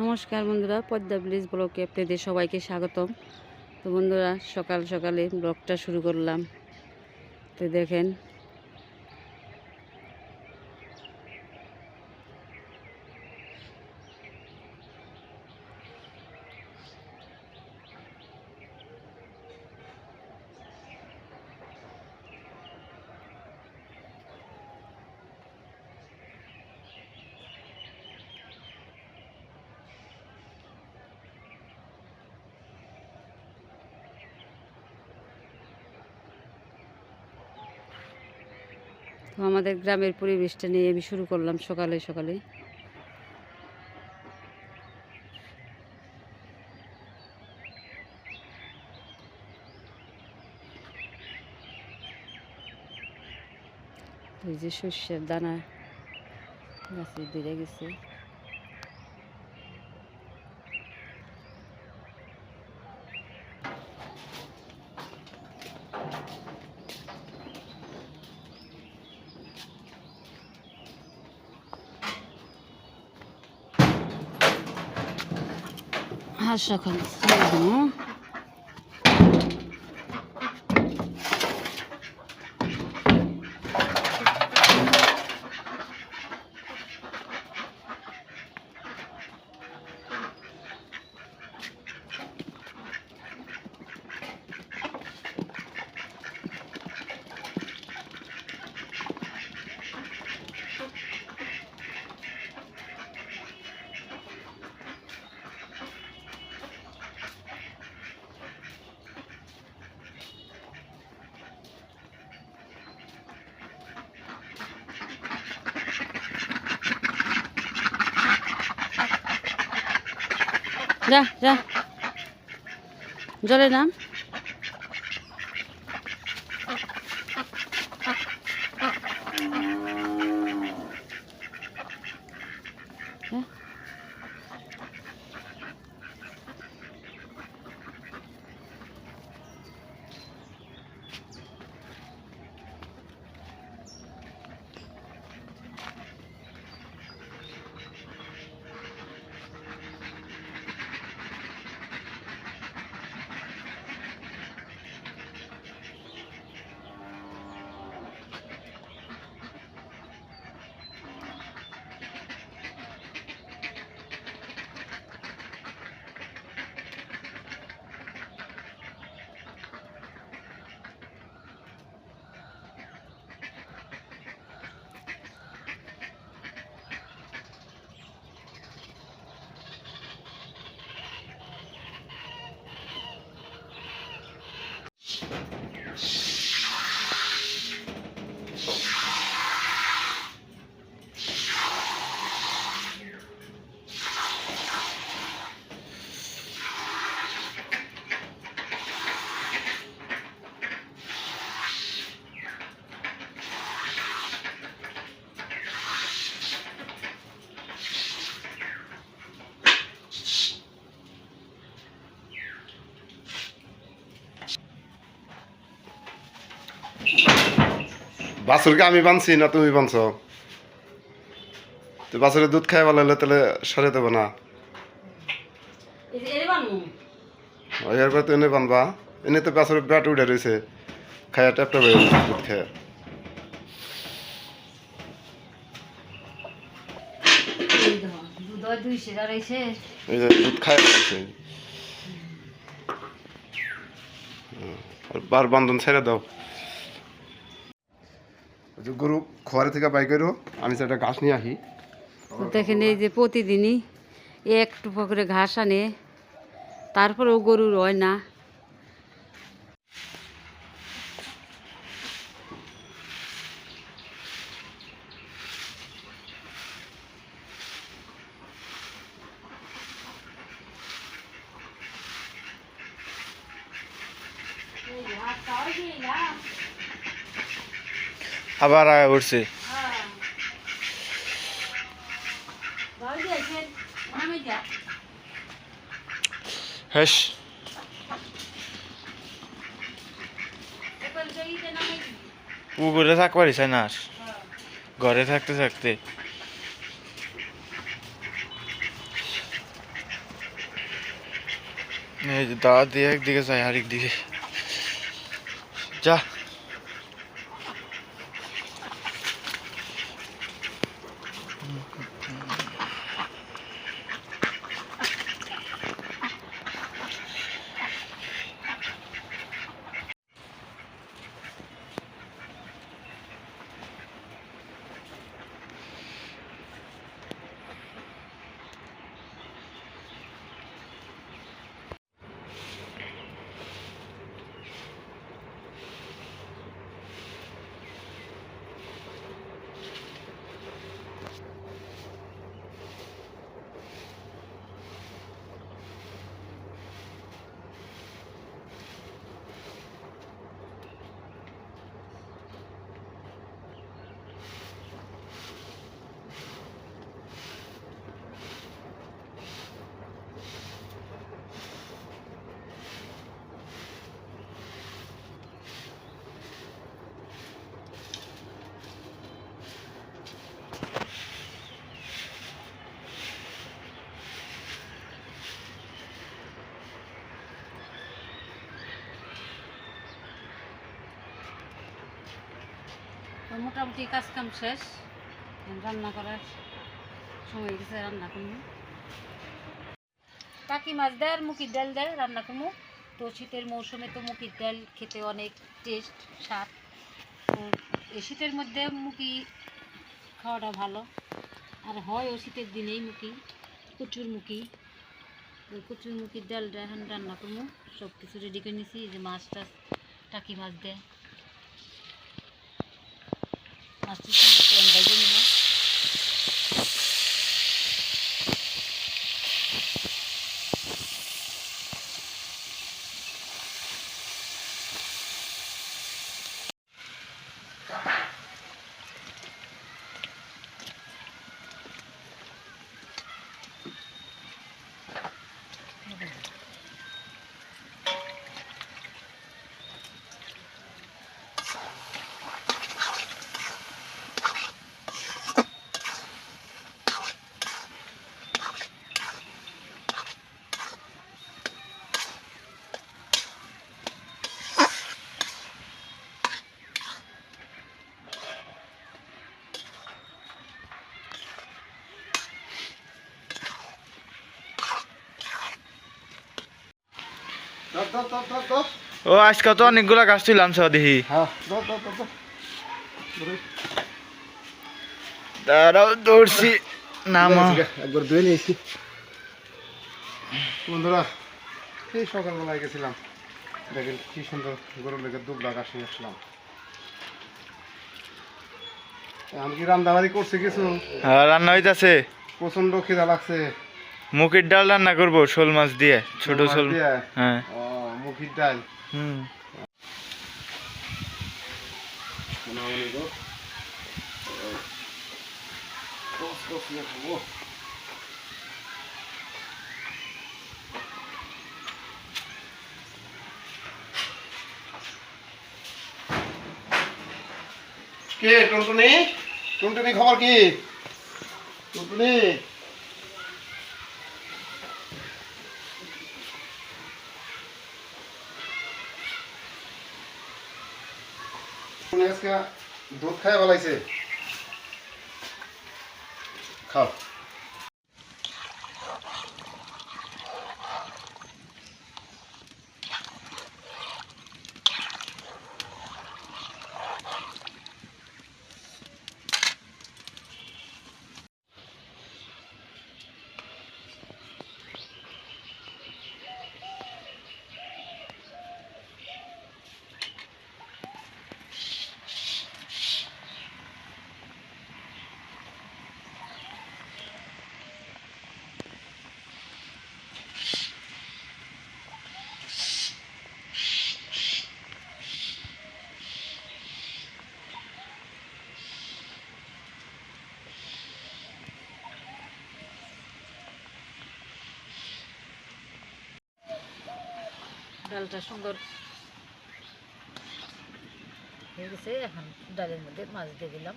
নমস্কার বন্ধুরা, পদ্মা ভিলেজ ব্লগে আপনাদের সবাইকে স্বাগতম। তো বন্ধুরা, সকাল সকালে ব্লগটা শুরু করলাম। তো দেখেন তো আমাদের গ্রামের পরিবেশটা নিয়ে আমি শুরু করলাম সকালে সকালে। তো এই যে শস্যের দানা গাছে বেড়ে গেছে। হাঁস এখন যা যা জলে নাম। বাছুরকে আমি বানছি না তুমি বানছো? তো বাছুরের দুধ খাই ভালো হলে তাহলে সরে দেবো না। এরপর তো এনে বানবা, এনে তো বাছুরের ব্যাট উঠে রয়েছে, খায়া ট্যাপটা বের দুধ খায়। এই যে দুধ খায় রয়েছে, বার বান্ধন ছেড়ে দাও। গরু খোয়ারে থেকে বাই করো, আমি সেটা ঘাস নিয়ে আসি। দেখেন এই যে প্রতিদিনই একটু করে ঘাস আনে, তারপরেও গরুর হয় না। আবার আয় উঠছে। হ্যাঁ, পুকুরে থাকতে পারিস না, ঘরে থাকতে থাকতে এই যে দাওয়াত দিয়ে একদিকে যায় আরেক দিকে যা। তো মোটামুটি কাজ কাম শেষ, রান্না করার সময় গেছে, রান্না করবো। টাকি মাছ দেয় আর মুখির ডাল দেয়, রান্না করবো। তো শীতের মৌসুমে তো মুখির ডাল খেতে অনেক টেস্ট, স্বাদ। তো এই শীতের মধ্যে মুখি খাওয়াটা ভালো, আর হয় ও শীতের দিনেই মুখি, কচুর মুখি। ওই কচুর মুখির ডালটা এখন রান্না করবো। সব কিছু রেডি করে নিয়েছি, যে মাছটা টাকি মাছ দেয়, মাছটা সুন্দর করে ভেজে নেব। ধর ধর ধর ধর ধর। ও আজকে তো অনেকগুলা গাছ তুললাম সব দেখি। হ্যাঁ ধর ধর ধর ধর। ধরে। দাঁড়াও দৌড়ছি নামা। একবার ধুয়ে নিয়েছি। বন্ধুরা এই সকালবেলায় গেছিলাম, দেখেন কি সুন্দর গরুর লেগে দুবলা ঘাস নিয়ে আসলাম। আমি কি রান্নাবাড়ি করছি কিছু, হ্যাঁ রান্না হইতাছে। প্রচন্ড খিদা লাগছে। মুখের ডাল রান্না করবো শোল মাছ দিয়ে, ছোট মাছ শোল। দিয়ে? হ্যাঁ। ও মুখির ডাল। হুম। মোটামুটি তো টস টস নিয়ে খাবো। কে টুনটুনি? টুনটুনি খবর কি? টুনটুনি আজকে দুধ খায় বলাইছে, খাও। ডালটা সুন্দর হয়ে গেছে, এখন ডালের মধ্যে মাছ দিয়ে দিলাম।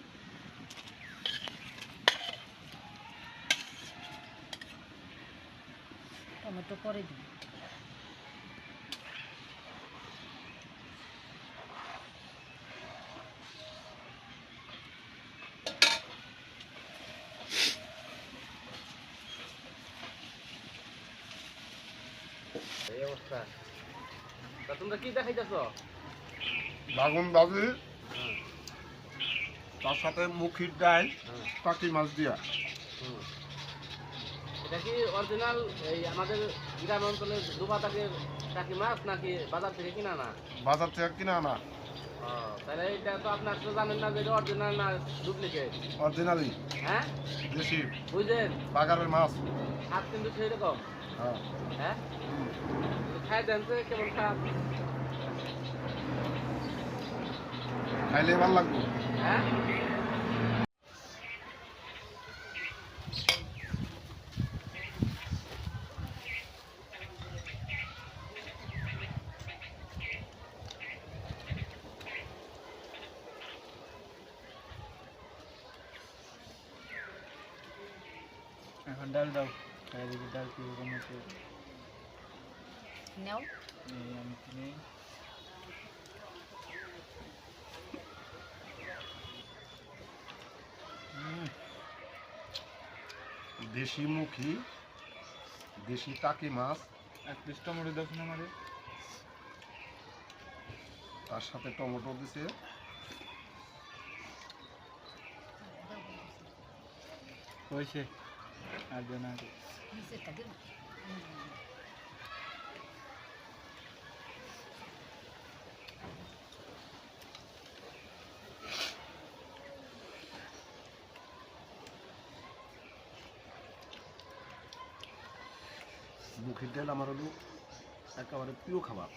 টমেটো পরে দিই। এই অবস্থা। তা তোমরা কি দেখাইতেছো? বাগুন ভাজি তার সাথে মুখির ডাল টাকি মাছ দিয়া। এটা কি অরিজিনাল এই আমাদের গ্রাম অঞ্চলের দুবাতাকের টাকি মাছ নাকি বাজার থেকে কিনা না? বাজার থেকে কিনা আনা। তাহলে এটা তো আপনার তো জানেন না যে এটা অরিজিনাল না ডুপ্লিকেট। অরিজিনালি হ্যাঁ দেশি বুঝলেন, বাগারের মাছ। স্বাদ কিন্তু সেই রকম। হ্যাঁ হ্যাঁ খাই দেন তো কেমন স্বাদ? খাইলে ভালো লাগবে। হ্যাঁ এখন ডাল দাও, খাই দেখি ডাল কিরকম হচ্ছে। নাও এই আমি কিনে দেশি মুখি, দেশি টাকি মাছ, এক পিস টমেটো দেখুন আমাদের। তার সাথে টমেটো দিছে। হয়েছে আর দেন আর নিচেরটা দিব। মুখির ডাল আমার হলো একেবারে প্রিয় খাবার।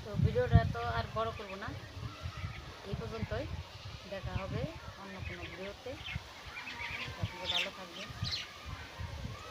তো ভিডিওটা তো আর বড় করব না, এই পর্যন্তই। দেখা হবে অন্য কোনো ভিডিওতে। আপনারা ভালো থাকবেন।